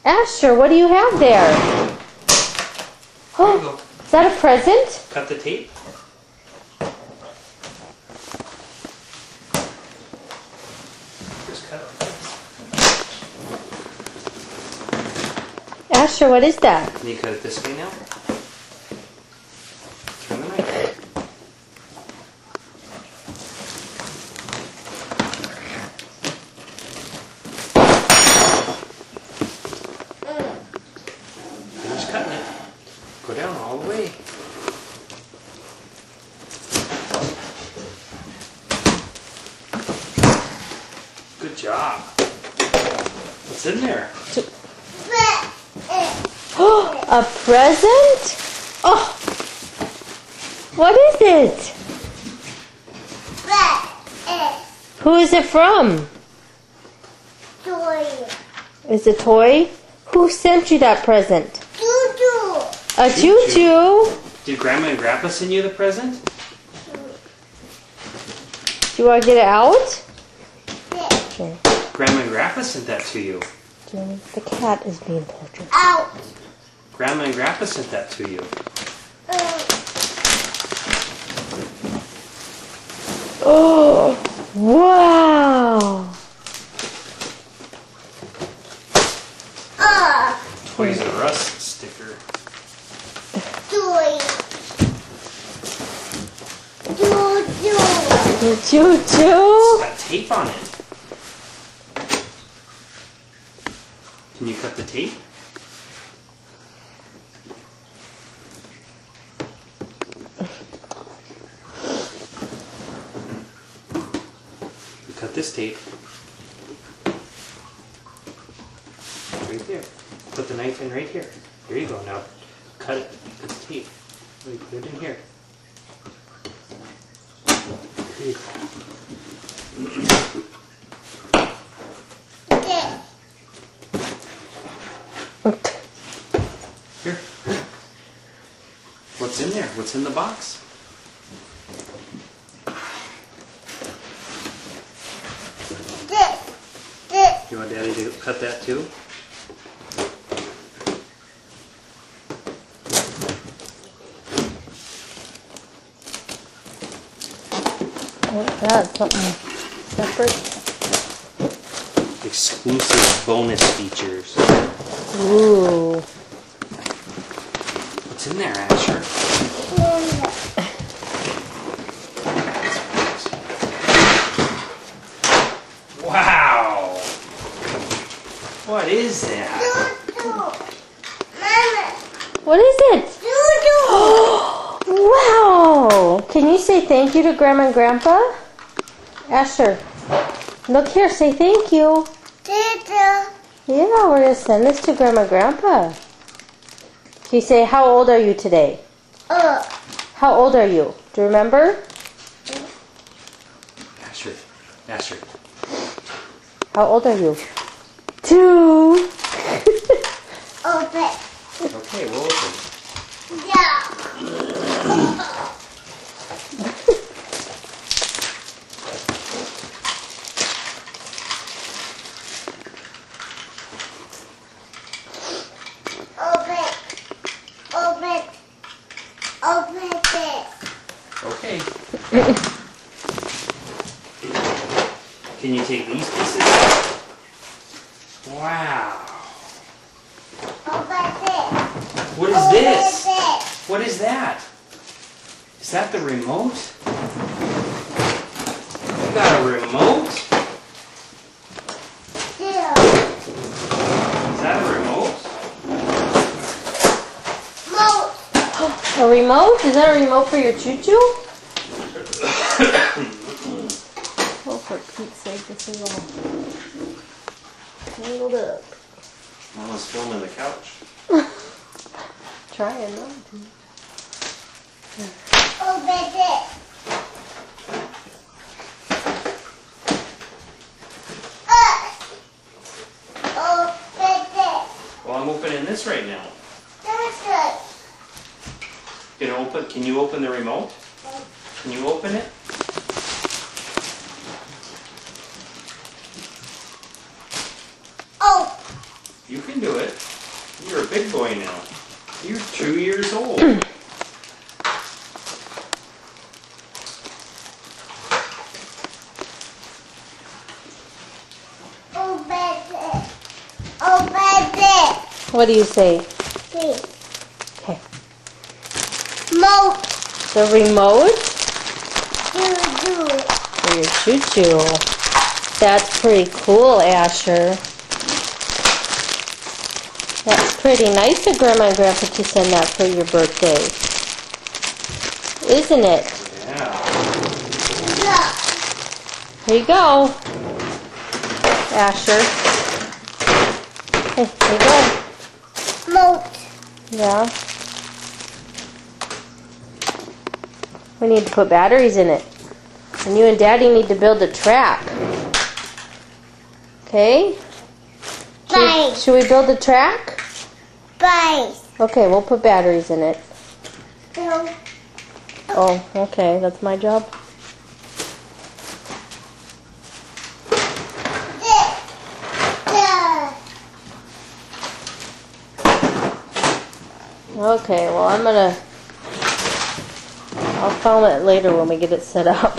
Asher, what do you have there? Oh, is that a present? Cut the tape. Just cut it. Asher, what is that? Can you cut it this way now? Turn the knife. Finish cutting it. Go down all the way. Good job. What's in there? A present? Oh, what is it? Who is it from? Toy. Is it a toy? Who sent you that present? Choo-choo. A choo-choo. Did Grandma and Grandpa send you the present? Do you want to get it out? Okay. Grandma and Grandpa sent that to you. Jenny, the cat is being tortured. Out. Grandma and Grandpa sent that to you. Oh, wow. Toys R Us sticker. Toy. Choo-choo. The choo-choo. It's got tape on it. Can you cut the tape? Cut this tape. Right there. Put the knife in right here. There you go. Now cut it. Cut the tape. Put it in here. There you go. Here. What's in there? What's in the box? You want Daddy to cut that too? What's that? Something separate? Exclusive bonus features. Ooh. What's in there, Asher? Wow! What is that? What is it? Wow! Can you say thank you to Grandma and Grandpa? Asher, look here, say thank you. Yeah, we're going to send this to Grandma and Grandpa. Can you say, how old are you today? How old are you? Do you remember? Asher. Asher. How old are you? 2. Open. Okay, we'll open. Yeah. Open. Open. Open it. Okay. Can you take these pieces out? Wow. Open it. What is this? What is that? Is that the remote? You got a remote? Yeah. Is that a remote? A remote? Is that a remote for your choo-choo? Oh, for Pete's sake, this is all tangled up. I was filming the couch. Trying not to. Open it. Open it. Well, I'm opening this right now. That's it. Can you open the remote? Can you open it? Oh. You can do it. big boy now. You're 2 years old. What do you say? See. Okay. Remote. The remote Do. for your choo-choo. That's pretty cool, Asher. That's pretty nice of Grandma and Grandpa to send that for your birthday. Isn't it? Yeah. Here you go, Asher. Hey, here you go. Remote. Yeah. We need to put batteries in it. And you and Daddy need to build a track. Okay? Bye. Should we build a track? Bye. Okay, we'll put batteries in it. No. Oh, okay, that's my job. Okay, well I'll film it later when we get it set up.